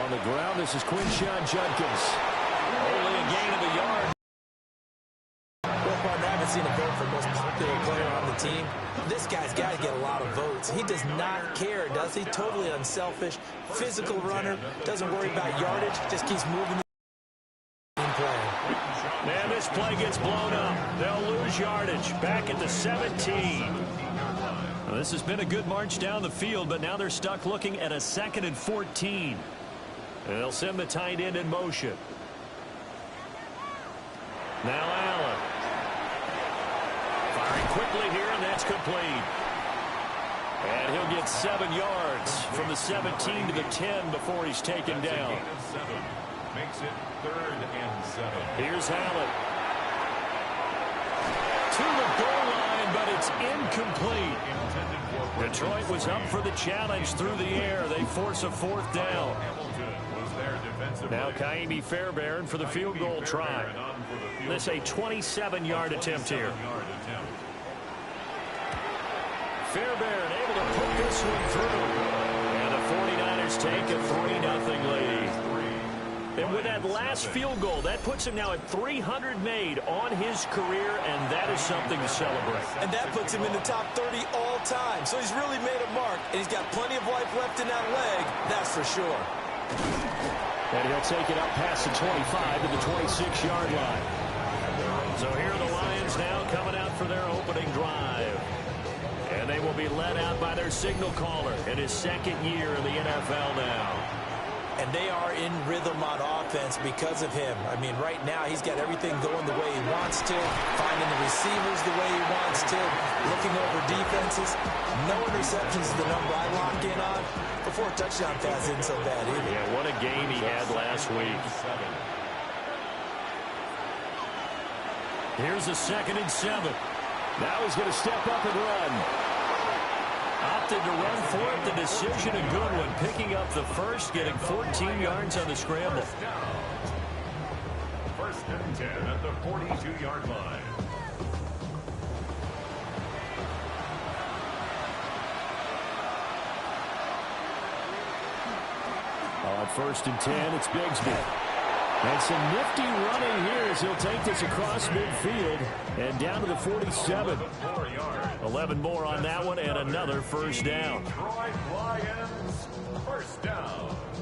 On the ground, this is Quinshawn Judkins. Only a gain of a yard. Well, partner, I haven't seen a vote for most popular player on the team. This guy's got to get a lot of votes. He does not care, does he? Totally unselfish, physical runner, doesn't worry about yardage, just keeps moving the play. And this play gets blown up. They'll lose yardage. Back at the 17. Well, this has been a good march down the field, but now they're stuck looking at a 2nd and 14. And they'll send the tight end in motion. Now Allen. Firing quickly here, and that's complete. And he'll get 7 yards from the 17 to the 10 before he's taken down. Makes it 3rd and 7. Here's Allen. To the goal line, but it's incomplete. Detroit was up for the challenge through the air. They force a 4th down. Now Kaimi Fairbairn for the field goal try. This a 27-yard attempt here. Fairbairn able to put this one through. And the 49ers take a 3-0 lead. And with that last field goal, that puts him now at 300 made on his career, and that is something to celebrate. And that puts him in the top 30 all time. So he's really made a mark, and he's got plenty of life left in that leg, that's for sure. And he'll take it up past the 25 to the 26-yard line. So here are the Lions now coming out for their opening drive. And they will be led out by their signal caller in his 2nd year in the NFL now. And they are in rhythm on offense because of him. I mean, right now, he's got everything going the way he wants to, finding the receivers the way he wants to, looking over defenses. No interceptions is the number I lock in on. Before touchdown pass isn't so bad either. Yeah, what a game he had last week. Here's a 2nd and 7. Now he's going to step up and run. Opted to run for it. The decision a good one. Picking up the first, getting 14 yards on the scramble. 1st and 10 at the 42-yard line. On 1st and 10, it's Bigsby. And some nifty running here as he'll take this across midfield and down to the 47. 11 more on that one and another 1st down.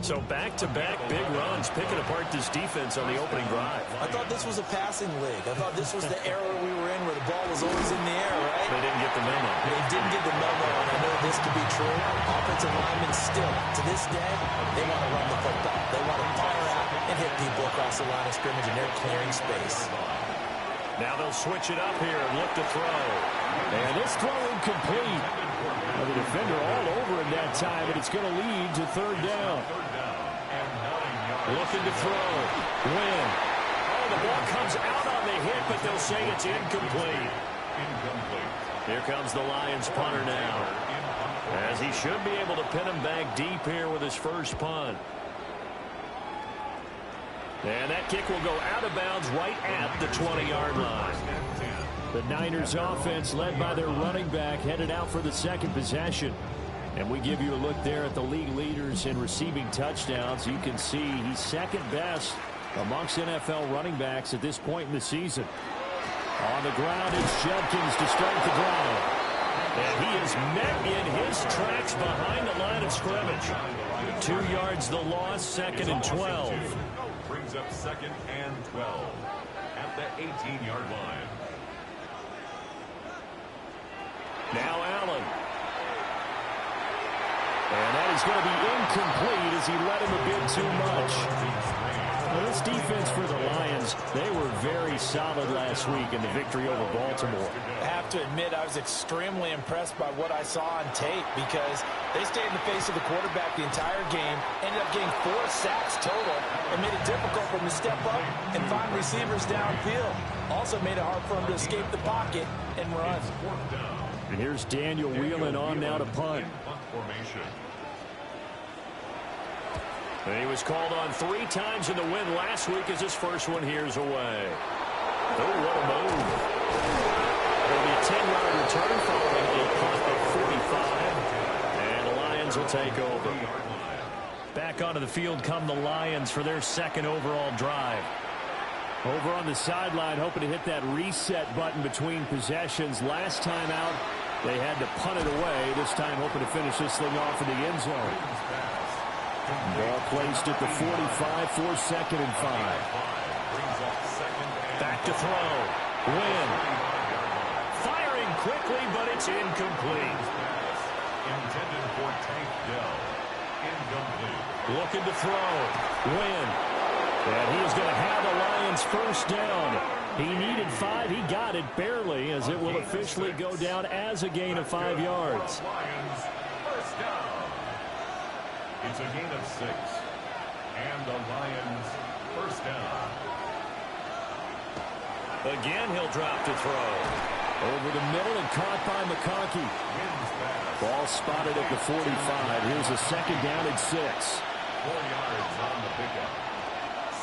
So back-to-back big runs, picking apart this defense on the opening drive. I thought this was a passing league. I thought this was the era we were in where the ball was always in the air, right? They didn't get the memo. They didn't get the memo, and I know this to be true. Offensive linemen still, to this day, they want to run the football. They want to fire out and hit people across the line of scrimmage, and they're clearing space. Now they'll switch it up here and look to throw. And this throw incomplete. The defender all over him that time, but it's going to lead to 3rd down. Looking to throw. Win. Oh, the ball comes out on the hit, but they'll say it's incomplete. Here comes the Lions punter now, as he should be able to pin him back deep here with his first punt. And that kick will go out of bounds right at the 20-yard line. The Niners offense, led by their running back, headed out for the 2nd possession. And we give you a look there at the league leaders in receiving touchdowns. You can see he's 2nd best amongst NFL running backs at this point in the season. On the ground, it's Judkins to start the drive. And he is met in his tracks behind the line of scrimmage. 2 yards the loss, 2nd and 12. Brings up 2nd and 12 at the 18-yard line. Now Allen. And that is going to be incomplete as he let him a bit too much. Well, this defense for the Lions, they were very solid last week in the victory over Baltimore. I have to admit, I was extremely impressed by what I saw on tape because they stayed in the face of the quarterback the entire game, ended up getting 4 sacks total, and made it difficult for him to step up and find receivers downfield. Also made it hard for him to escape the pocket and run. And here's Daniel Whelan on now to punt. And he was called on 3 times in the win last week as his first one here's away. Oh, what a move. It'll be a 10-yard return following a punt of 45. And the Lions will take over. Back onto the field come the Lions for their second overall drive. Over on the sideline, hoping to hit that reset button between possessions. Last time out, they had to punt it away. This time, hoping to finish this thing off in the end zone. Ball placed at the 45 for 2nd and 5. Back to throw. Win. Firing quickly, but it's incomplete. Intended for Tank Dell. Incomplete. Looking to throw. Win. And he is going to have the Lions first down. He needed 5. He got it barely, as it will officially go down as a gain of 5 yards. Lions first down. It's a gain of 6. And the Lions first down. Again, he'll drop to throw. Over the middle and caught by McConkey. Ball spotted at the 45. Here's a 2nd down and 6. 4 yards on the pickup.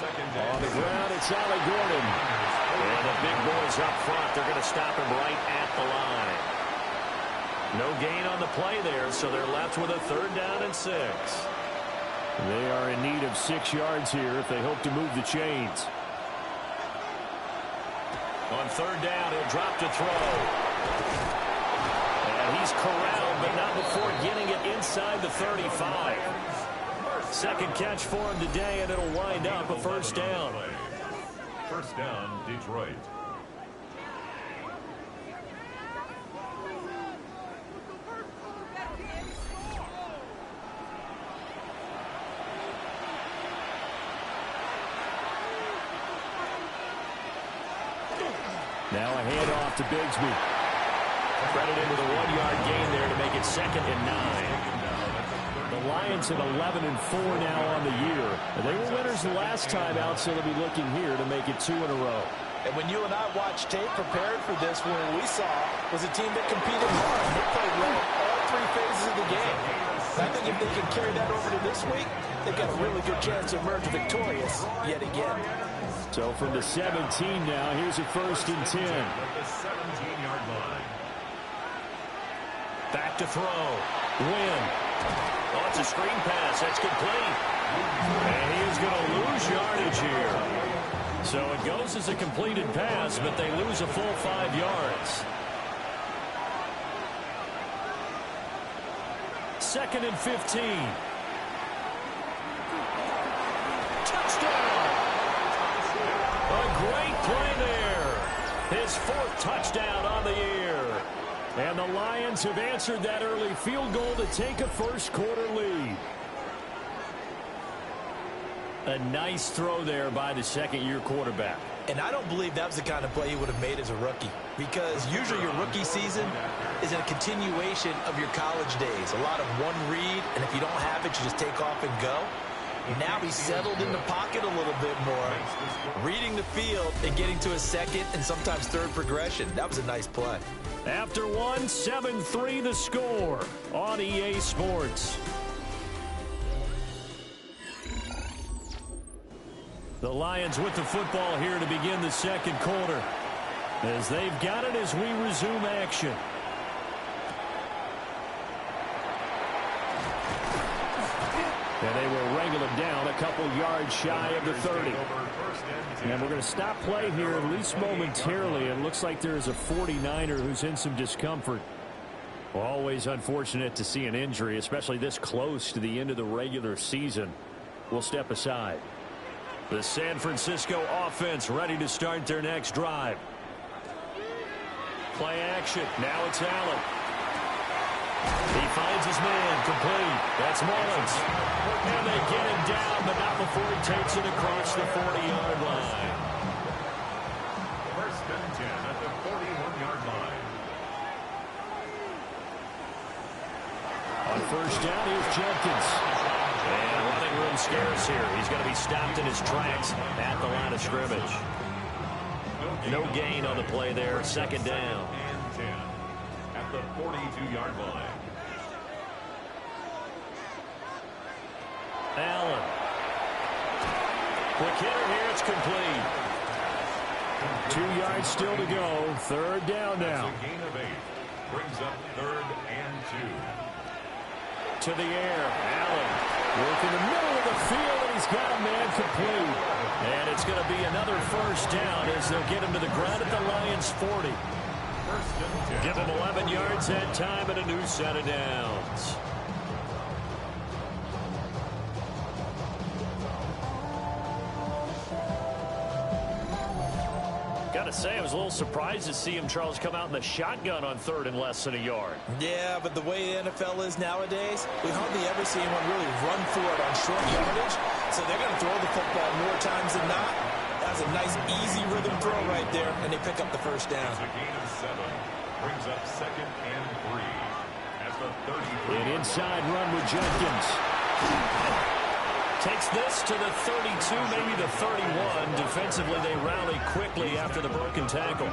On the ground, it's Allie Gordon. And the big boys up front, they're going to stop him right at the line. No gain on the play there, so they're left with a 3rd down and 6. They are in need of 6 yards here if they hope to move the chains. On 3rd down, he'll drop to throw. And he's corralled, but not before getting it inside the 35. Second catch for him today, and it'll wind up a first down. First down, Detroit. Now a handoff to Bigsby. Credit into the 1-yard gain there to make it 2nd and 9. The Lions at 11-4 now on the year. They were winners the last time out, so they'll be looking here to make it 2 in a row. And when you and I watched tape prepared for this, what we saw was a team that competed hard. They played well all 3 phases of the game. I think if they can carry that over to this week, they've got a really good chance to emerge victorious yet again. So from the 17 now, here's a 1st and 10. The 17-yard line. Back to throw. Win. Oh, it's a screen pass. That's complete. And he is going to lose yardage here. So it goes as a completed pass, but they lose a full 5 yards. 2nd and 15. Touchdown! A great play there. His 4th touchdown on the year. And the Lions have answered that early field goal to take a first-quarter lead. A nice throw there by the second-year quarterback. And I don't believe that was the kind of play he would have made as a rookie, because usually your rookie season is a continuation of your college days. A lot of one read, and if you don't have it, you just take off and go. Now he's settled in the pocket a little bit more, reading the field and getting to a 2nd and sometimes 3rd progression. That was a nice play. After 1, 7-3 the score on EA Sports. The Lions with the football here to begin the 2nd quarter, as they've got it as we resume action. And they will wrangle him down a couple yards shy of the 30. And we're going to stop play here, at least momentarily. It looks like there's a 49er who's in some discomfort. Well, always unfortunate to see an injury, especially this close to the end of the regular season. We'll step aside. The San Francisco offense ready to start their next drive. Play action. Now it's Allen. He finds his man, complete. That's Mullins. And they get him down, but not before he takes it across the 40-yard line. First and 10 at the 41-yard line. On first down, here's Jenkins. And running room scarce here. He's going to be stopped in his tracks at the line of scrimmage. No gain on the play there. 2nd down. And 10 at the 42-yard line. Allen. Quick hitter here. It's complete. 2 yards still to go. 3rd down now. That's a gain of 8. Brings up 3rd and 2. to the air. Allen working the middle of the field, and he's got a man complete. And it's going to be another first down as they'll get him to the ground at the Lions' 40. Give him 11 yards that time and a new set of downs. Gotta say, I was a little surprised to see him, Charles, come out in the shotgun on third and less than a yard. Yeah, but the way the NFL is nowadays, we hardly ever see anyone really run for it on short yardage. So they're going to throw the football more times than not. That's a nice, easy rhythm throw right there, and they pick up the first down. It's a gain of 7. Brings up 2nd and 3. At the 33. An inside run with Jenkins. Takes this to the 32, maybe the 31. Defensively, they rally quickly after the broken tackle.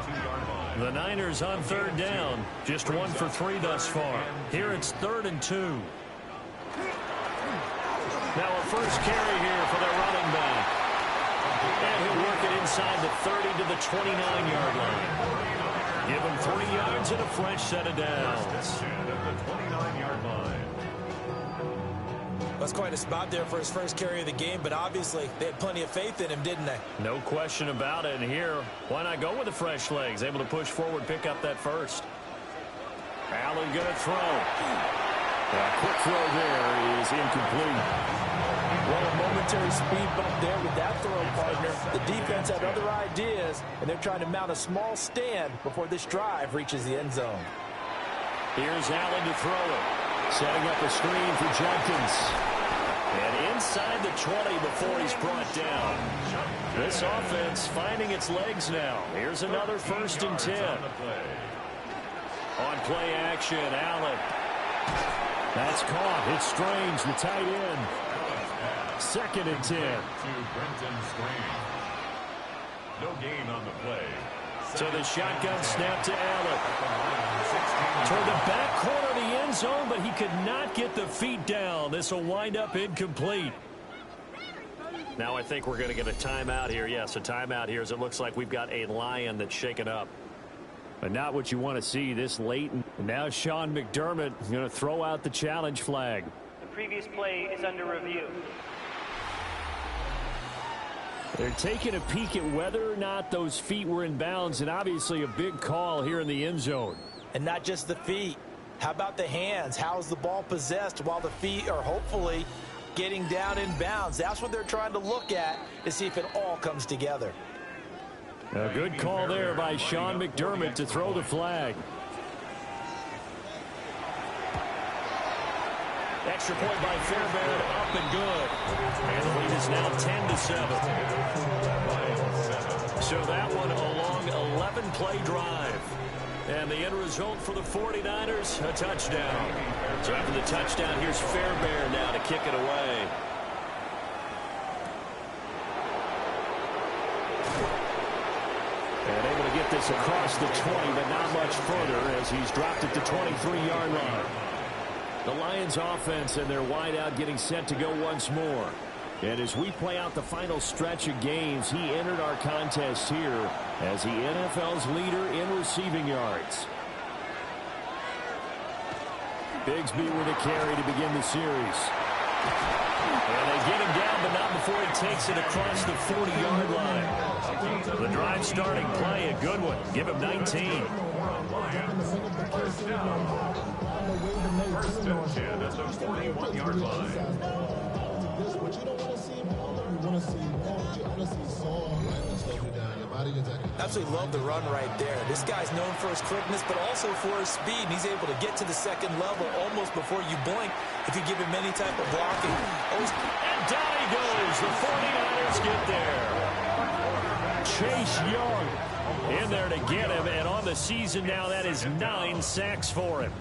The Niners on third down. Just 1 for 3 thus far. Here it's 3rd and 2. Now a first carry here for their running back. And he'll work it inside the 30 to the 29-yard line. Give him 3 yards and a fresh set of downs. At the 29-yard line. That's quite a spot there for his first carry of the game, but obviously they had plenty of faith in him, didn't they? No question about it. And here, why not go with the fresh legs? Able to push forward, pick up that first. Allen going to throw. A quick throw there is incomplete. Well, a momentary speed bump there with that throw, partner. The defense had other ideas, and they're trying to mount a small stand before this drive reaches the end zone. Here's Allen to throw it. Setting up a screen for Jenkins. And inside the 20 before he's brought down. This offense finding its legs now. Here's another 1st and 10. On play action, Allen. That's caught. It's Strange, the tight end. 2nd and 10. To Brenton Strange. No gain on the play. So the shotgun snap to Allen. Toward the back corner of the end zone, but he could not get the feet down. This will wind up incomplete. Now I think we're going to get a timeout here. Yes, a timeout here as it looks like we've got a Lion that's shaken up. But not what you want to see this late. And now Sean McDermott going to throw out the challenge flag. The previous play is under review. They're taking a peek at whether or not those feet were in bounds, and obviously a big call here in the end zone. And not just the feet. How about the hands? How's the ball possessed while the feet are hopefully getting down in bounds? That's what they're trying to look at to see if it all comes together. A good call there by Sean McDermott to throw the flag. Extra point by Fairbairn, up and good. And the lead is now 10-7. So that one a long 11-play drive. And the end result for the 49ers, a touchdown. So after the touchdown, here's Fairbairn now to kick it away. And able to get this across the 20, but not much further as he's dropped it to 23-yard line. The Lions offense and their wideout getting set to go once more. And as we play out the final stretch of games, he entered our contest here as the NFL's leader in receiving yards. Bigsby with a carry to begin the series. And they get him down, but not before he takes it across the 40-yard line. The drive starting play, a good one. Give him 19. First down. 1st and 10 at the 41-yard line. Absolutely love the run right there. This guy's known for his quickness, but also for his speed. And he's able to get to the second level almost before you blink if you give him any type of blocking. And down he goes. The 49ers get there. Chase Young in there to get him. And on the season now, that is 9 sacks for him.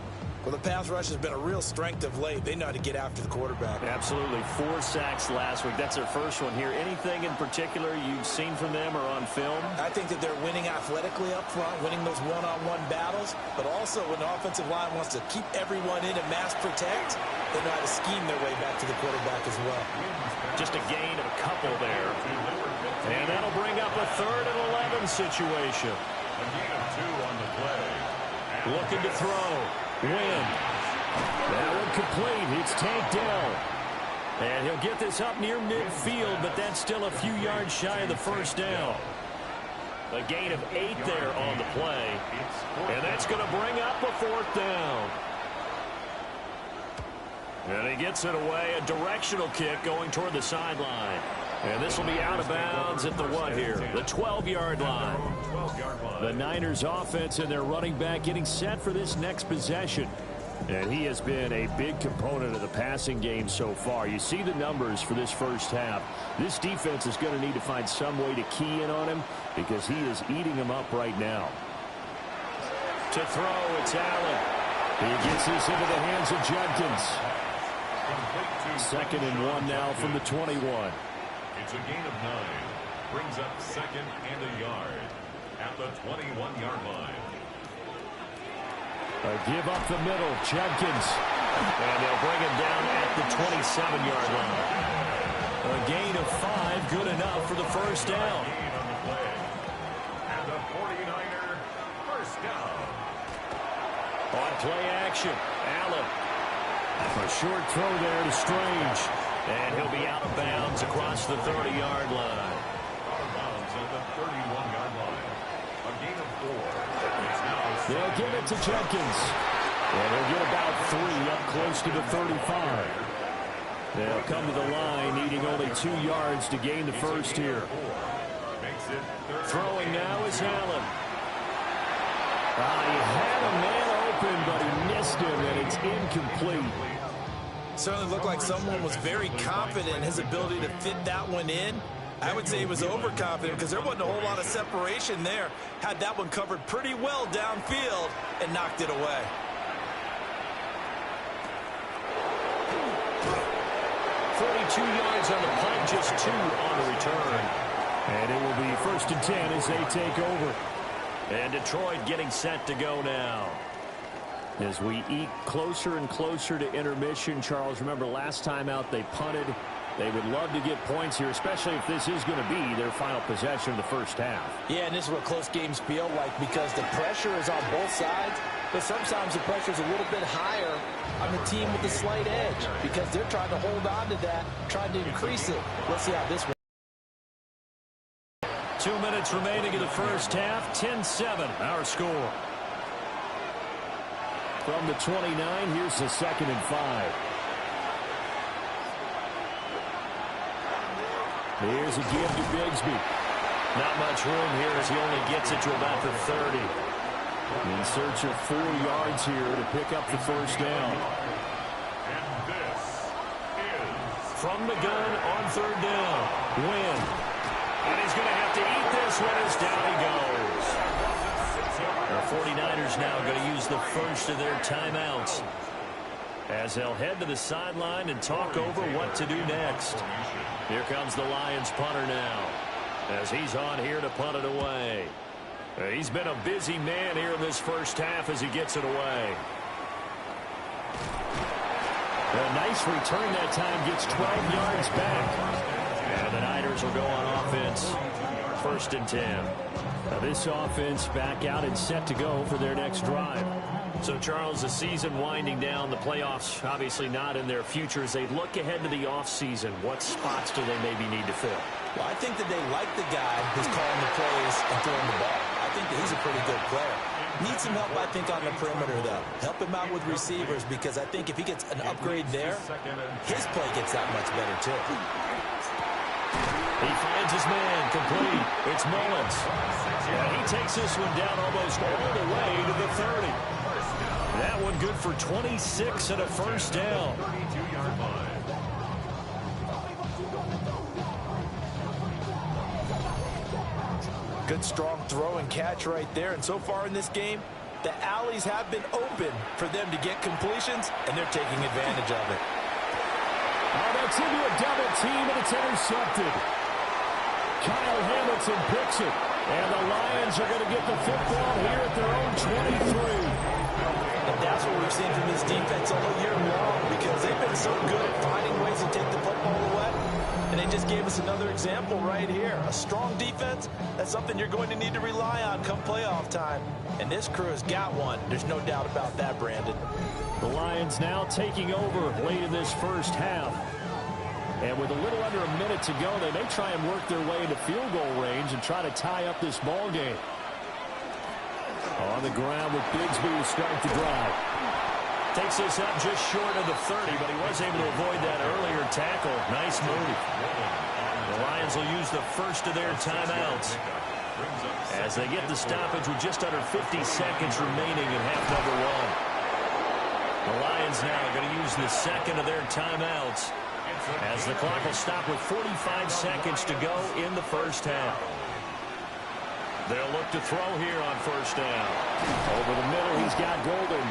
Well, the pass rush has been a real strength of late. They know how to get after the quarterback. Absolutely. 4 sacks last week. That's their first one here. Anything in particular you've seen from them or on film? I think that they're winning athletically up front, winning those one-on-one battles, but also when the offensive line wants to keep everyone in and mass protect, they know how to scheme their way back to the quarterback as well. Just a gain of a couple there. And that'll bring up a 3rd and 11 situation. A gain of 2 on the play. Looking to throw. Win. That one complete. It's tanked down. And he'll get this up near midfield, but that's still a few yards shy of the first down. A gain of 8 there on the play. And that's going to bring up a 4th down. And he gets it away. A directional kick going toward the sideline. And this will be out of bounds at the what here? The 12-yard line. The Niners offense and their running back getting set for this next possession. And he has been a big component of the passing game so far. You see the numbers for this first half. This defense is going to need to find some way to key in on him because he is eating them up right now. To throw, it's Allen. He gets this into the hands of Judkins. 2nd and 1 now from the 21. It's a gain of 9. Brings up 2nd and a yard at the 21-yard line. A give up the middle, Judkins. And they'll bring him down at the 27-yard line. A gain of 5, good enough for the first down. And the 49er first down. On play action, Allen. A short throw there to Strange. And he'll be out of bounds across the 30-yard line. Out of bounds at the 31-yard line. A gain of 4. They'll give it to Judkins. And he'll get about 3 up close to the 35. They'll come to the line needing only 2 yards to gain the first here. Throwing now is Allen. He had a man open, but he missed him, and it's incomplete. Certainly looked like someone was very confident in his ability to fit that one in. I would say he was overconfident because there wasn't a whole lot of separation there. Had that one covered pretty well downfield and knocked it away. Yards on the punt, just 2 on the return. And it will be 1st and 10 as they take over. And Detroit getting set to go now. As we eat closer and closer to intermission, Charles, remember last time out they punted. They would love to get points here, especially if this is going to be their final possession of the first half. Yeah, and this is what close games feel like because the pressure is on both sides, but sometimes the pressure is a little bit higher on the team with the slight edge because they're trying to hold on to that, trying to increase it. Let's see how this one. 2 minutes remaining in the first half, 10-7, our score. From the 29, here's the 2nd and 5. Here's a give to Bigsby. Not much room here as he only gets it to about the 30. In search of 4 yards here to pick up the first down. And this is from the gun on 3rd down. Win. And he's going to have to eat this one as down he goes. The 49ers now going to use the first of their timeouts as they'll head to the sideline and talk over what to do next. Here comes the Lions punter now as he's on here to punt it away. He's been a busy man here in this first half as he gets it away. A nice return that time, gets 12 yards back. And the Niners will go on offense. 1st and 10. Now this offense back out and set to go for their next drive. So, Charles, the season winding down, the playoffs obviously not in their future. As they look ahead to the offseason, what spots do they maybe need to fill? Well, I think that they like the guy who's calling the plays and throwing the ball. I think that he's a pretty good player. Needs some help, I think, on the perimeter, though. Help him out with receivers because I think if he gets an upgrade there, his play gets that much better, too. He finds his man complete. It's Mullins. And he takes this one down almost all the way to the 30. That one good for 26 and a first down. 32-yard line. Good strong throw and catch right there. And so far in this game, the alleys have been open for them to get completions, and they're taking advantage of it. Oh, that's into a double team, and it's intercepted. Kyle Hamilton picks it. And the Lions are going to get the football here at their own 23. And that's what we've seen from this defense all year long because they've been so good at finding ways to take the football away. And And they just gave us another example right here. A strong defense, that's something you're going to need to rely on come playoff time. And this crew has got one. There's no doubt about that, Brandon. The Lions now taking over late in this first half. And with a little under a minute to go, they may try and work their way into field goal range and try to tie up this ball game. On the ground with Bigsby who's starting to drive. Takes this up just short of the 30, but he was able to avoid that earlier tackle. Nice move. The Lions will use the first of their timeouts as they get the stoppage with just under 50 seconds remaining in half number one. The Lions now are going to use the second of their timeouts as the clock will stop with 45 seconds to go in the first half. They'll look to throw here on first down. Over the middle, he's got Golden.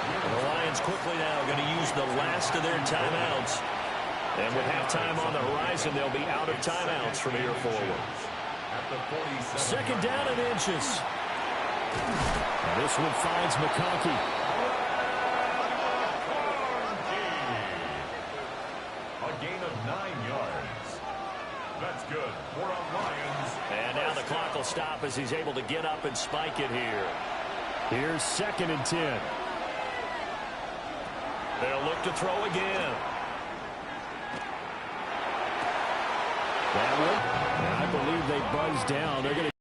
And the Lions quickly now going to use the last of their timeouts. And with halftime on the horizon, they'll be out of timeouts from here forward. Second down and inches. And this one finds McConkey. A gain of 9 yards. That's good for a Lions. And now the clock will stop as he's able to get up and spike it here. Here's 2nd and 10. They'll look to throw again. That one, and I believe they buzzed down. They're going to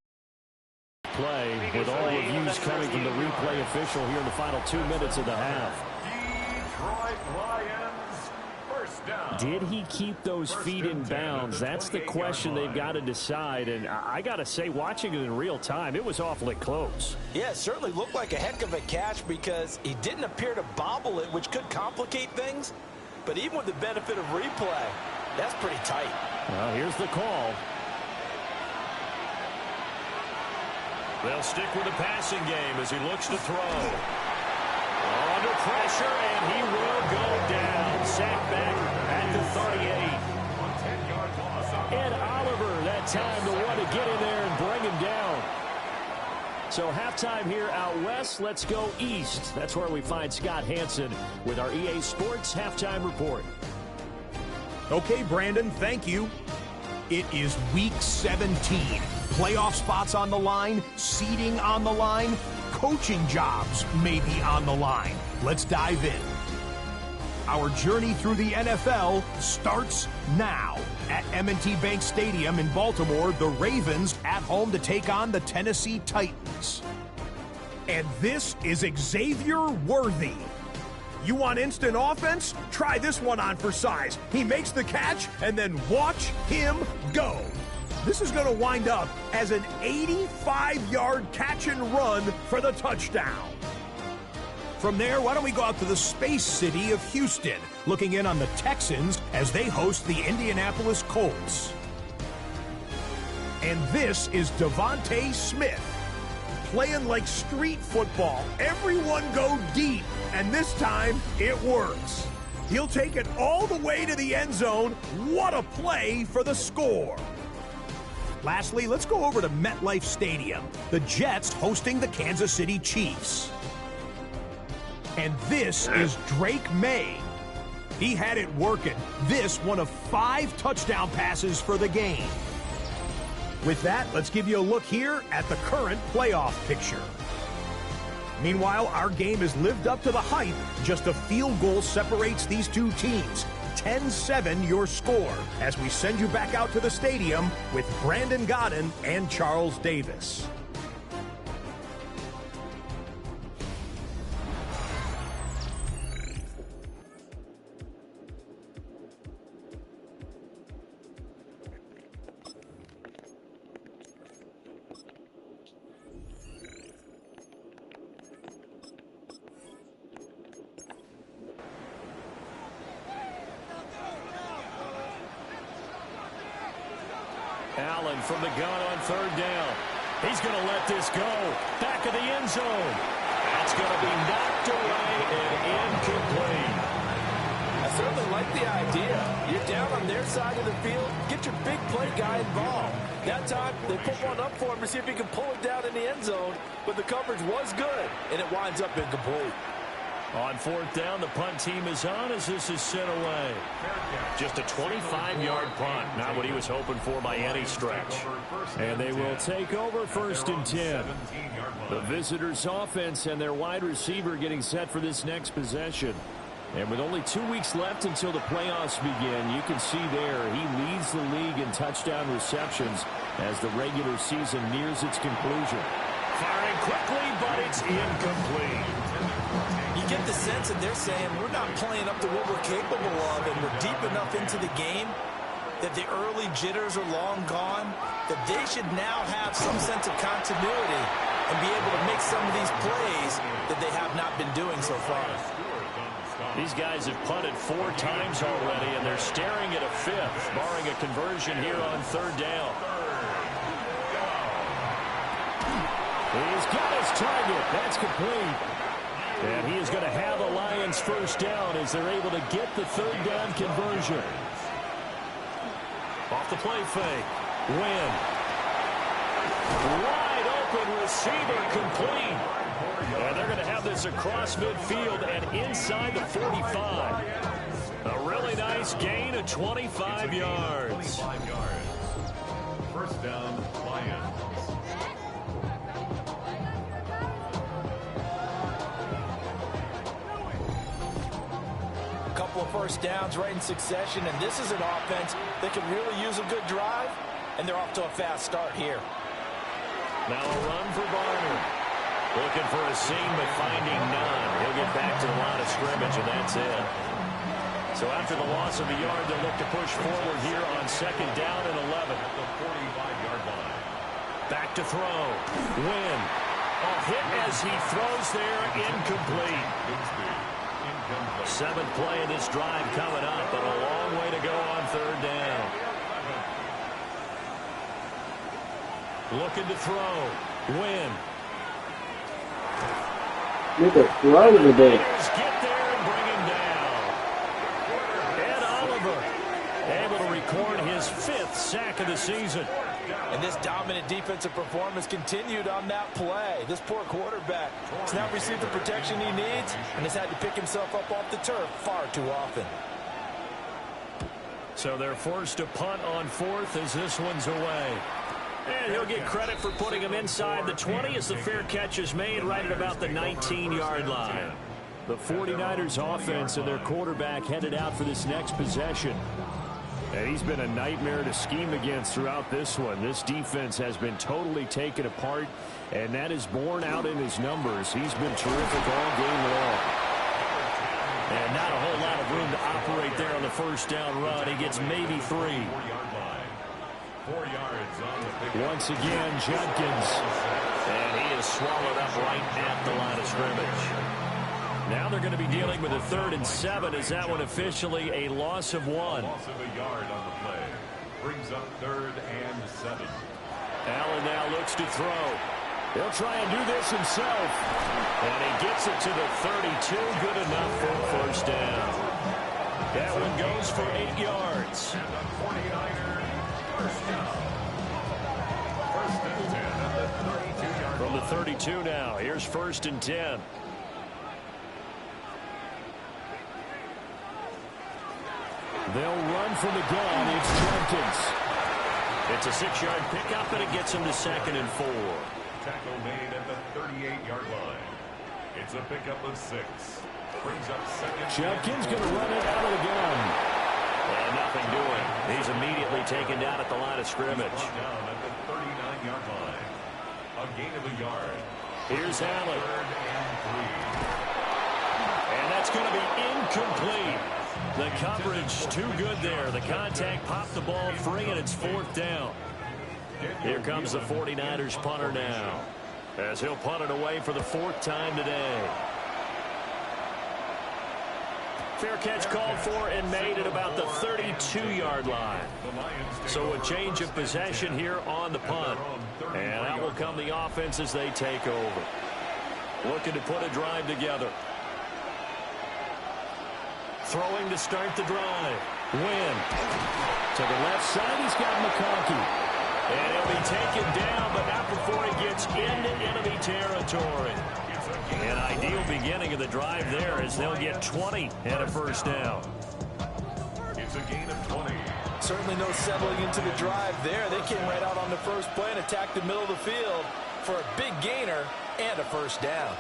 play with all reviews coming from the replay official here in the final 2 minutes of the half. Detroit Lions, first down. Did he keep those feet in bounds? That's the question they've got to decide. And I got to say, watching it in real time, it was awfully close. Yeah, it certainly looked like a heck of a catch because he didn't appear to bobble it, which could complicate things. But even with the benefit of replay, that's pretty tight. Well, here's the call. They'll stick with the passing game as he looks to throw. Under pressure, and he will go down. Sacked back at the 38. And Oliver, that time, the one to get in there and bring him down. So halftime here out west. Let's go east. That's where we find Scott Hansen with our EA Sports Halftime Report. Okay, Brandon, thank you. It is Week 17. Playoff spots on the line, seeding on the line, coaching jobs may be on the line. Let's dive in. Our journey through the NFL starts now. At M&T Bank Stadium in Baltimore, the Ravens at home to take on the Tennessee Titans. And this is Xavier Worthy. You want instant offense? Try this one on for size. He makes the catch, and then watch him go. This is going to wind up as an 85-yard catch and run for the touchdown. From there, why don't we go out to the space city of Houston, looking in on the Texans as they host the Indianapolis Colts. And this is Devontae Smith, playing like street football. Everyone go deep, and this time it works. He'll take it all the way to the end zone. What a play for the score. Lastly, let's go over to MetLife Stadium. The Jets hosting the Kansas City Chiefs. And this is Drake May. He had it working. This one of 5 touchdown passes for the game. With that, let's give you a look here at the current playoff picture. Meanwhile, our game has lived up to the hype. Just a field goal separates these two teams. 10-7 your score as we send you back out to the stadium with Brandon Godden and Charles Davis. Allen from the gun on 3rd down. He's going to let this go. Back of the end zone. That's going to be knocked away and incomplete. I certainly like the idea. You're down on their side of the field. Get your big play guy involved. That time, they put one up for him to see if he can pull it down in the end zone. But the coverage was good, and it winds up incomplete. On fourth down, the punt team is on as this is sent away. Just a 25-yard punt, not what he was hoping for by any stretch. And they will take over 1st and 10. The visitors' offense and their wide receiver getting set for this next possession. And with only 2 weeks left until the playoffs begin, you can see there he leads the league in touchdown receptions as the regular season nears its conclusion. Firing quickly, but it's incomplete. You get the sense that they're saying we're not playing up to what we're capable of, and we're deep enough into the game that the early jitters are long gone, that they should now have some sense of continuity and be able to make some of these plays that they have not been doing so far. These guys have punted 4 times already, and they're staring at a 5th, barring a conversion here on 3rd down. He's got his target. That's complete. And he is going to have a Lions 1st down as they're able to get the 3rd down conversion. Off the play fake. Win. Wide open receiver complete. And they're going to have this across midfield and inside the 45. A really nice gain of 25 yards. 1st down, Lions. Couple of 1st downs right in succession, and this is an offense that can really use a good drive, and they're off to a fast start here. Now a run for Barner. Looking for a seam, but finding none. He'll get back to the line of scrimmage, and that's it. So after the loss of a yard, they'll look to push forward here on 2nd down and 11. At the 45-yard line. Back to throw. Win. A hit as he throws there, incomplete. 7th play of this drive coming up, but a long way to go on 3rd down. Looking to throw. Win. Make a throw today. Get there and bring him down. Ed Oliver able to record his 5th sack of the season. And this dominant defensive performance continued on that play. This poor quarterback has not received the protection he needs and has had to pick himself up off the turf far too often. So they're forced to punt on 4th as this one's away. And he'll get credit for putting him inside the 20 as the fair catch is made right at about the 19-yard line. The 49ers offense and their quarterback headed out for this next possession. And he's been a nightmare to scheme against throughout this one. This defense has been totally taken apart, and that is borne out in his numbers. He's been terrific all game long. And not a whole lot of room to operate there on the 1st down run. He gets maybe 3. 4 yards on the big. Once again, Judkins. And he is swallowed up right at the line of scrimmage. Now they're going to be dealing with a 3rd and 7 as that one officially a loss of 1. Loss of a yard on the play. Brings up 3rd and 7. Allen now looks to throw. He'll try and do this himself. And he gets it to the 32. Good enough for a 1st down. That one goes for 8 yards. And the 49ers 1st down. 1st and 10 at the 32-yard line. From the 32 now. Here's 1st and 10. They'll run from the gun. It's Jenkins. It's a 6-yard pickup, and it gets him to 2nd and 4. Tackle made at the 38-yard line. It's a pickup of 6. Brings up 2nd. Jenkins going to run it out of the gun. And nothing doing. He's immediately taken down at the line of scrimmage. Down at the 39-yard line. A gain of a yard. Here's Allen. 3rd and 3. And that's going to be incomplete. The coverage too good there. The contact popped the ball free, and it's 4th down. Here comes the 49ers punter now, as he'll punt it away for the 4th time today. Fair catch called for and made at about the 32-yard line. So a change of possession here on the punt. And out will come the offense as they take over. Looking to put a drive together. Throwing to start the drive. Win. To the left side, he's got McConkey. And he'll be taken down, but not before he gets into enemy territory. An ideal beginning of the drive there as they'll get 20 and a first down. It's a gain of 20. Certainly no settling into the drive there. They came right out on the first play and attacked the middle of the field for a big gainer and a first down.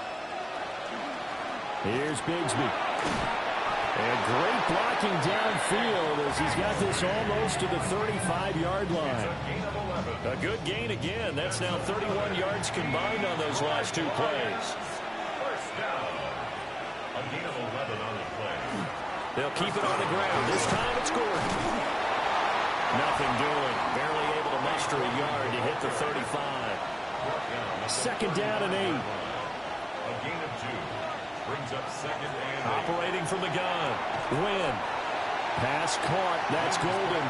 Here's Bigsby. And great blocking downfield as he's got this almost to the 35-yard line. A good gain again. That's now 31 yards combined on those last two plays. First down. A gain of 11 on the play. They'll keep it on the ground. This time it's Gordon. Nothing doing. Barely able to muster a yard to hit the 35. Second down and 8. A gain of 2. Brings up second and 8. Operating from the gun. Win. Pass caught. That's Golden.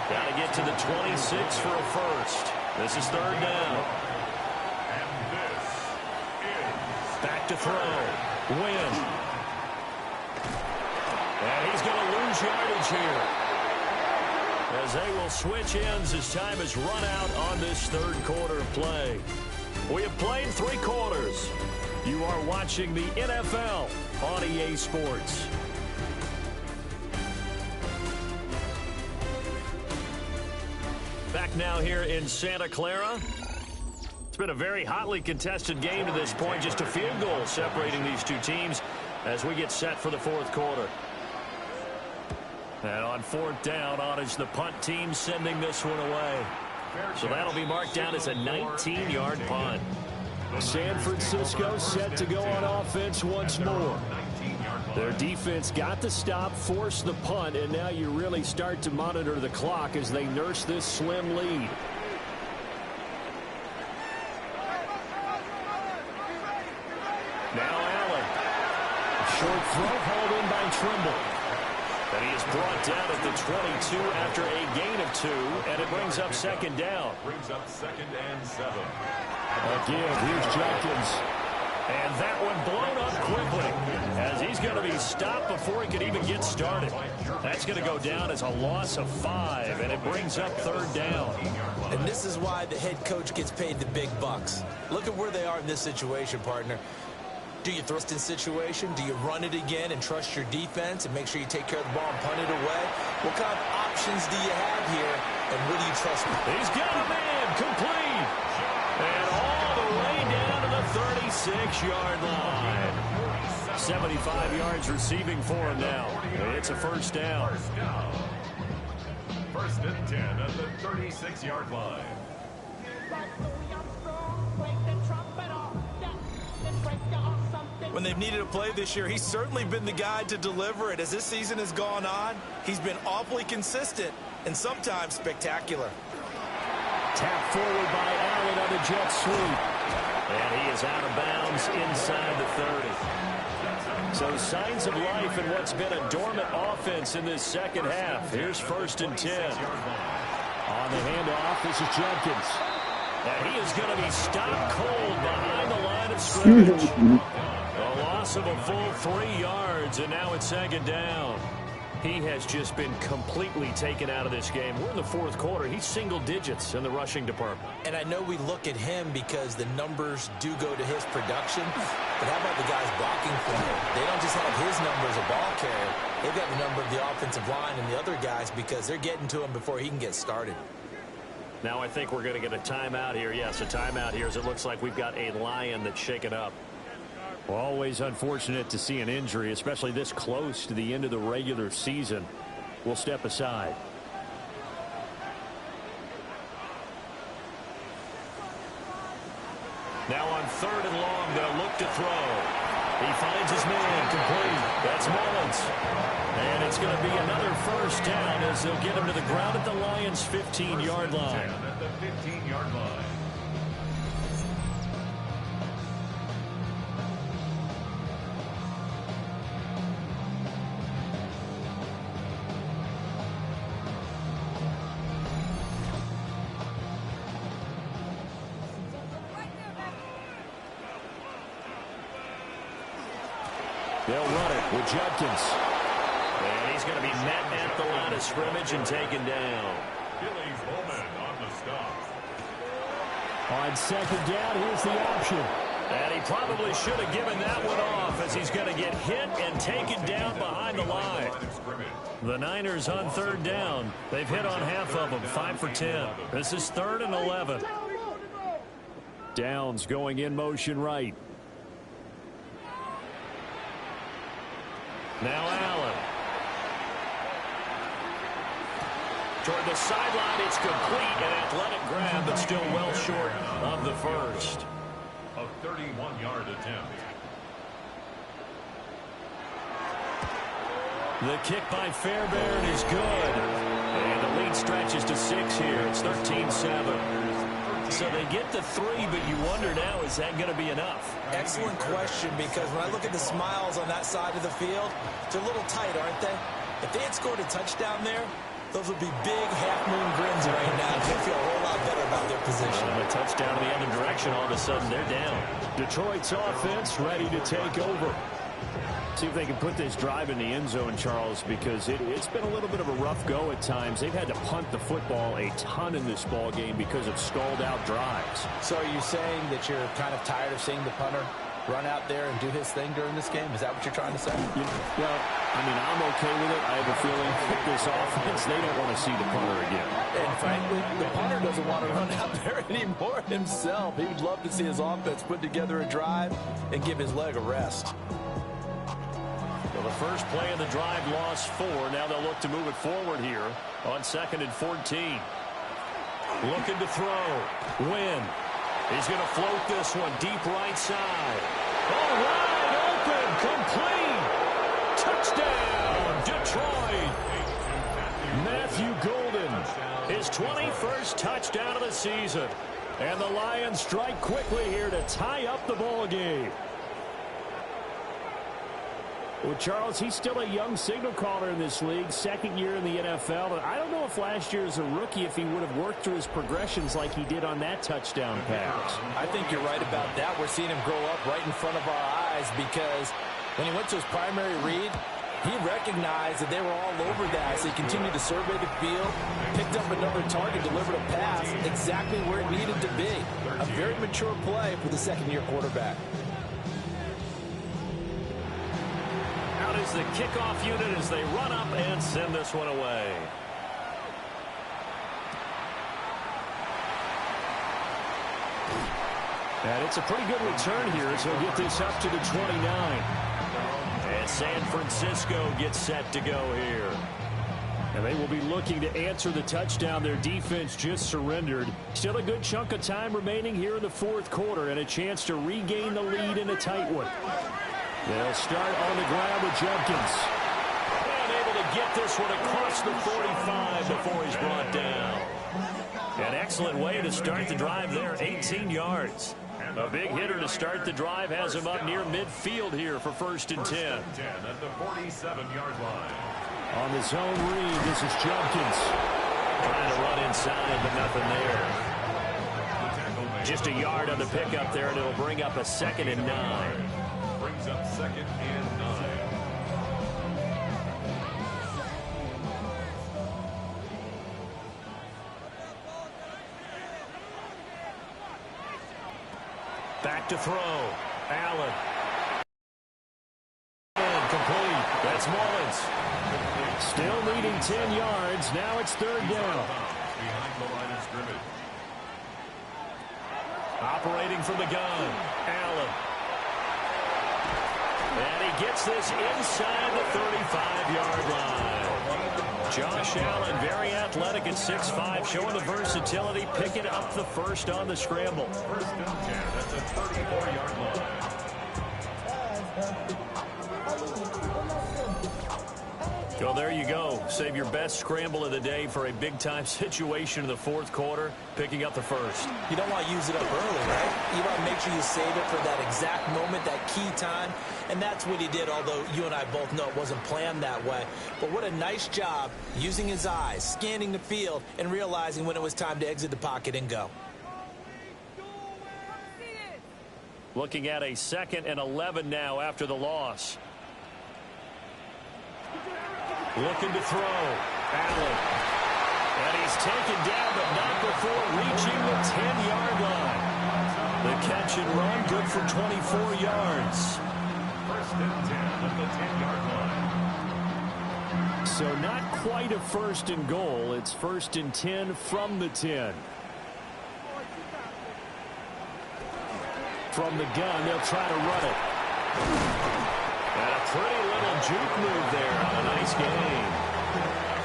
Got to get to the 26 for a first. This is third down. And this is back to throw. Win. And he's going to lose yardage here, as they will switch ends as time has run out on this third quarter of play. We have played 3 quarters. You are watching the NFL on EA Sports. Back now here in Santa Clara. It's been a very hotly contested game to this point. Just a field goal separating these two teams as we get set for the fourth quarter. And on fourth down, on is the punt team sending this one away. So that'll be marked down as a 19-yard punt. San Francisco set to go on offense once more. Their defense got the stop, forced the punt, and now you really start to monitor the clock as they nurse this slim lead. Now Allen. Short throw hauled in by Trimble. And he is brought down at the 22 after a gain of 2, and it brings up second down. Brings up second and 7. Again, here's Jenkins. And that one blown up quickly as he's going to be stopped before he could even get started. That's going to go down as a loss of 5, and it brings up third down. And this is why the head coach gets paid the big bucks. Look at where they are in this situation, partner. Do you thrust in situation? Do you run it again and trust your defense and make sure you take care of the ball and punt it away? What kind of options do you have here, and what do you trust? He's got a man complete. And all the way down to the 36-yard line. 75 yards receiving for him now. It's a first down. First and 10 at the 36-yard line. When they've needed a play this year, he's certainly been the guy to deliver it. As this season has gone on, he's been awfully consistent and sometimes spectacular. Tap forward by Allen on the jet sweep. And he is out of bounds inside the 30. So signs of life in what's been a dormant offense in this second half. Here's first and 10. On the handoff, this is Jenkins. And he is going to be stopped cold behind the line of scrimmage. A loss of a full 3 yards, and now it's second down. He has just been completely taken out of this game. We're in the fourth quarter. He's single digits in the rushing department. And I know we look at him because the numbers do go to his production. But how about the guys blocking for him? They don't just have his number as a ball carrier. They've got the number of the offensive line and the other guys because they're getting to him before he can get started. Now I think we're going to get a timeout here. Yes, a timeout here as it looks like we've got a Lion that's shaken up. Well, always unfortunate to see an injury, especially this close to the end of the regular season. We'll step aside. Now on third and long, they'll look to throw. He finds his man complete. That's Mullins. And it's going to be another first down as they'll get him to the ground at the Lions' 15-yard line. At the 15-yard line. They'll run it with Jenkins. And he's going to be met at the line of scrimmage and taken down. Billy Bowman on the stop. On second down, here's the option. And he probably should have given that one off as he's going to get hit and taken down behind the line. The Niners on 3rd down. They've hit on half of them, 5 for 10. This is 3rd and 11. Downs going in motion right. Now Allen. Toward the sideline, it's complete. An athletic grab, but still well short of the first. A 31-yard attempt. The kick by Fairbairn is good. And the lead stretches to 6 here. It's 13-7. So they get to 3, but you wonder now, is that going to be enough? Excellent question, because when I look at the smiles on that side of the field, they're a little tight, aren't they? If they had scored a touchdown there, those would be big half-moon grins right now. They feel a whole lot better about their position. A touchdown in the other direction, all of a sudden they're down. Detroit's offense ready to take over. See if they can put this drive in the end zone, Charles, because it's been a little bit of a rough go at times. They've had to punt the football a ton in this ball game because of stalled-out drives. So are you saying that you're kind of tired of seeing the punter run out there and do his thing during this game? Is that what you're trying to say? Well, I mean, I'm okay with it. I have a feeling with this offense, they don't want to see the punter again. And frankly, the punter doesn't want to run out there anymore himself. He would love to see his offense put together a drive and give his leg a rest. Well, the first play of the drive lost 4. Now they'll look to move it forward here on 2nd and 14. Looking to throw. Wynn. He's going to float this one deep right side. Oh, wide open. Complete. Touchdown, Detroit. Matthew Golden. His 21st touchdown of the season. And the Lions strike quickly here to tie up the ball game. Well, Charles, he's still a young signal caller in this league, 2nd year in the NFL. But I don't know if last year as a rookie, if he would have worked through his progressions like he did on that touchdown pass. I think you're right about that. We're seeing him grow up right in front of our eyes, because when he went to his primary read, he recognized that they were all over that. So he continued to survey the field, picked up another target, delivered a pass exactly where it needed to be. A very mature play for the 2nd-year quarterback. Is the kickoff unit as they run up and send this one away. And it's a pretty good return here, so he'll get this up to the 29. And San Francisco gets set to go here. And they will be looking to answer the touchdown their defense just surrendered. Still a good chunk of time remaining here in the 4th quarter, and a chance to regain the lead in a tight one. They'll start on the ground with Jenkins. And able to get this one across the 45 before he's brought down. An excellent way to start the drive there, 18 yards. A big hitter to start the drive has him up near midfield here for 1st and 10. At the 47-yard line. On the zone read, this is Jenkins. Trying to run inside, but nothing there. Just a yard on the pickup there, and it'll bring up a 2nd and 9. Brings up 2nd and 9. Back to throw. Allen. Complete. That's Mullins. Still needing 10 yards. Now it's 3rd down. Behind the line of scrimmage. Operating from the gun. Allen. And he gets this inside the 35-yard line. Josh Allen, very athletic at 6'5", showing the versatility, picking up the first on the scramble. 1st and 10 at the 34-yard line. Well, there you go. Save your best scramble of the day for a big-time situation in the 4th quarter, picking up the first. You don't want to use it up early, right? You want to make sure you save it for that exact moment, that key time. And that's what he did, although you and I both know it wasn't planned that way. But what a nice job using his eyes, scanning the field, and realizing when it was time to exit the pocket and go. Looking at a 2nd and 11 now after the loss. Looking to throw. Allen. And he's taken down, but not before reaching the 10-yard line. The catch and run, good for 24 yards. First and 10 at the 10-yard line. So not quite a first and goal. It's first and 10 from the 10. From the gun, they'll try to run it. And a pretty little juke move there on a nice game.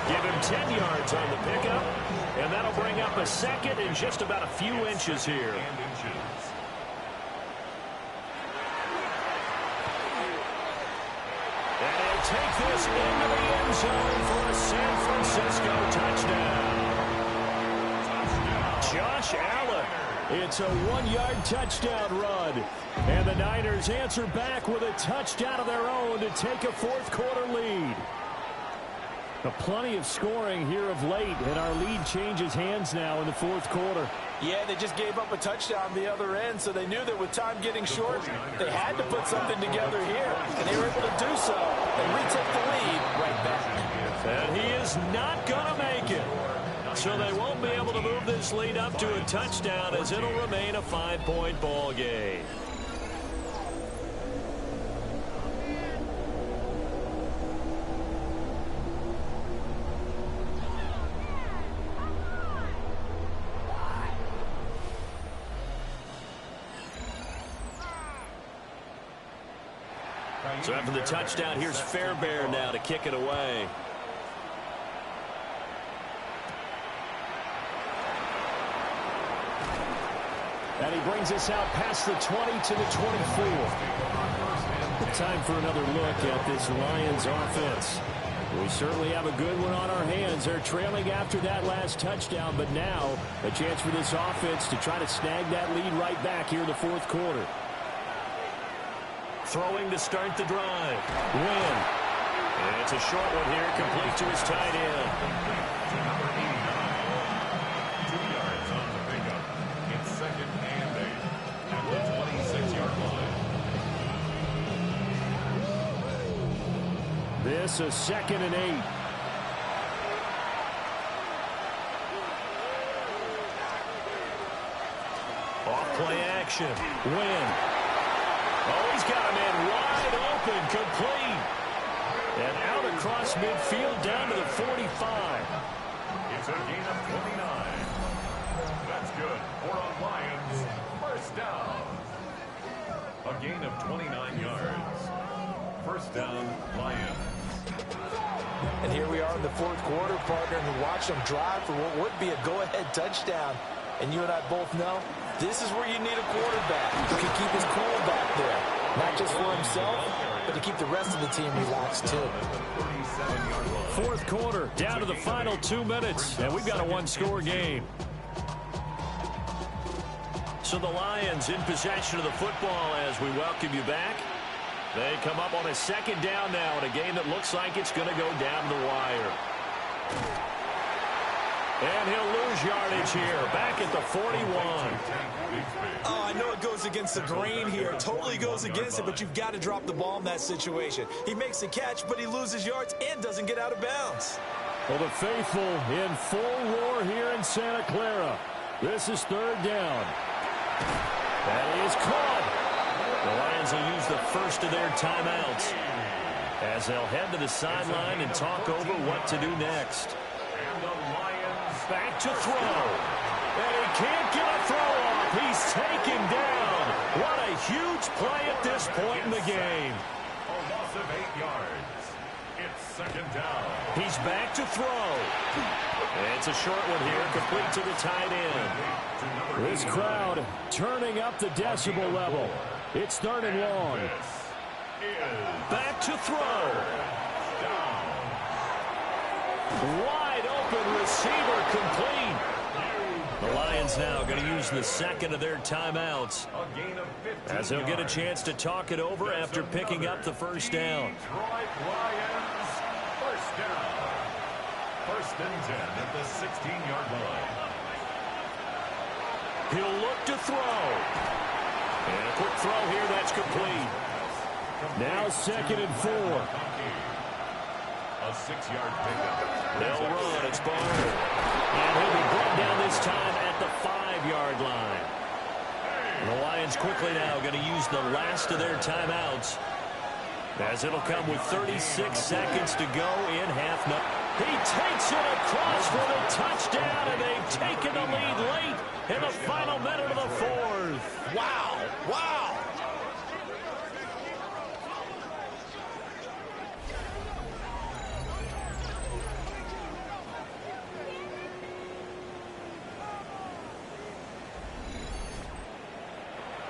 Give him 10 yards on the pickup, and that'll bring up a second and just about a few inches here. And he'll take this into the end zone for a San Francisco touchdown. Josh Allen. It's a 1-yard touchdown run. And the Niners answer back with a touchdown of their own to take a fourth-quarter lead. Plenty of scoring here of late, and our lead changes hands now in the fourth quarter. Yeah, they just gave up a touchdown the other end, so they knew that with time getting short, they had to put something together here, and they were able to do so and retake the lead right back. And he is not going to make it. So they won't be able to move this lead up to a touchdown, as it'll remain a 5-point ball game. So after the touchdown, here's Fairbairn now to kick it away. And he brings us out past the 20 to the 24. Time for another look at this Lions offense. We certainly have a good one on our hands. They're trailing after that last touchdown, but now a chance for this offense to try to snag that lead right back here in the fourth quarter. Throwing to start the drive. Win. And it's a short one here, complete to his tight end. To number 89. 2 yards on the pickup. It's second and 8 at the 26-yard line. This a second and 8. Off play action. Win. Oh, he's got him in wide open, complete. And out across midfield down to the 45. It's a gain of 29. That's good for a Lions first down. A gain of 29 yards. First down, Lions. And here we are in the fourth quarter, partner, and we watch them drive for what would be a go-ahead touchdown. And you and I both know this is where you need a quarterback who can keep his cool back there. Not just for himself, but to keep the rest of the team relaxed, too. Fourth quarter, down to the final 2 minutes, and we've got a one-score game. So the Lions in possession of the football as we welcome you back. They come up on a second down now in a game that looks like it's going to go down the wire. And he'll lose yardage here, back at the 41. Oh, I know it goes against the grain here. It totally goes against it, but you've got to drop the ball in that situation. He makes a catch, but he loses yards and doesn't get out of bounds. Well, the faithful in full roar here in Santa Clara. This is third down. That is caught. The Lions will use the first of their timeouts as they'll head to the sideline and talk over what to do next. And the Lions back to throw. And he can't get a throw off. He's taken down. What a huge play at this point in the game. a loss of 8 yards. It's second down. He's back to throw. It's a short one here, complete to the tight end. This crowd turning up the decibel level. It's third and long. Back to throw. Wide open receiver, complete. The Lions now going to use the second of their timeouts as they'll get a chance to talk it over after picking up the first down. Lions, first down. First and 10 at the 16-yard line. He'll look to throw. And a quick throw here, that's complete. Now second and 4. A 6-yard pickup. They'll run, it's Barner. And he'll be brought down this time at the 5-yard line. The Lions quickly now going to use the last of their timeouts, as it'll come with 36 seconds to go in half. He takes it across for the touchdown, and they've taken the lead late in the final minute of the fourth. Wow. Wow.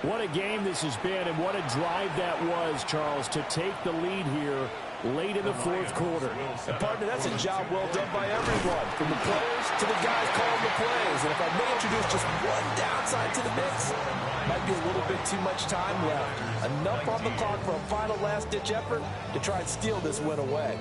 What a game this has been, and what a drive that was, Charles, to take the lead here late in the fourth quarter. And partner, that's a job well done by everyone, from the players to the guys calling the plays. And if I may introduce just one downside to the mix, might be a little bit too much time left. Enough on the clock for a final last-ditch effort to try and steal this win away.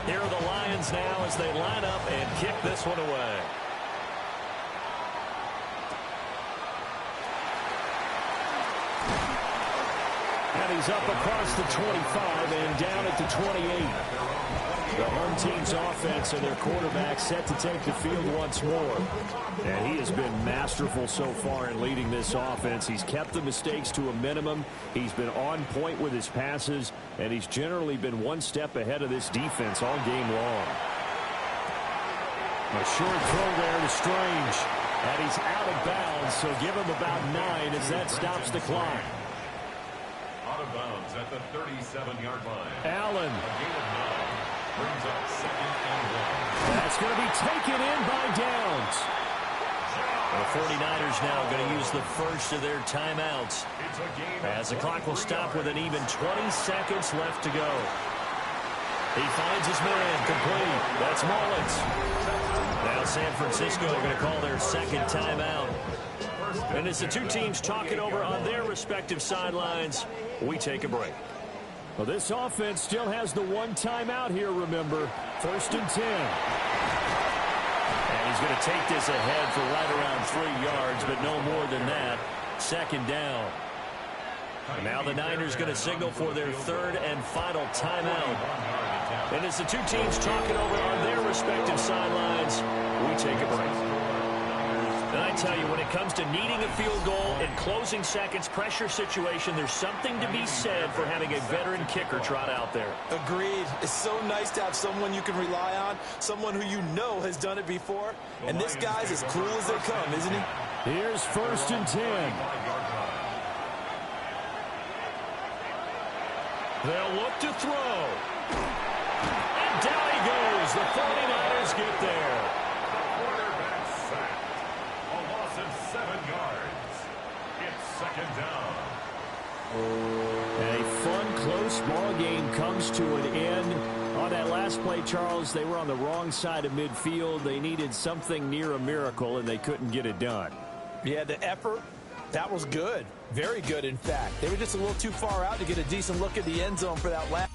Here are the Lions now as they line up and kick this one away. And he's up across the 25 and down at the 28. The home team's offense and their quarterback set to take the field once more. And he has been masterful so far in leading this offense. He's kept the mistakes to a minimum. He's been on point with his passes, and he's generally been one step ahead of this defense all game long. A short throw there to Strange. And he's out of bounds, so give him about 9 as that stops the clock. Out of bounds at the 37-yard line. Allen. A gain of 9. Brings up 2nd and 1. That's going to be taken in by Downs. The 49ers now going to use the first of their timeouts, as the clock will stop with an even 20 seconds left to go. He finds his man complete. That's Mullins. Now San Francisco are going to call their second timeout. And as the two teams talk it over on their respective sidelines, we take a break. Well, this offense still has the one timeout here, remember. 1st and 10. And he's going to take this ahead for right around 3 yards, but no more than that. 2nd down. And now the Niners going to signal for their 3rd and final timeout. And as the two teams talk it over on their respective sidelines, we take a break. And I tell you, when it comes to needing a field goal in closing seconds, pressure situation, there's something to be said for having a veteran kicker trot out there. Agreed. It's so nice to have someone you can rely on, someone who you know has done it before. And this guy's as cool as they come, isn't he? Here's 1st and 10. They'll look to throw. And down he goes. The 49ers get there. Quarterback sacked. A loss of 7 yards. It's 2nd down. A fun, close ball game comes to an end. On that last play, Charles, they were on the wrong side of midfield. They needed something near a miracle, and they couldn't get it done. Yeah, the effort, that was good. Very good, in fact. They were just a little too far out to get a decent look at the end zone for that last.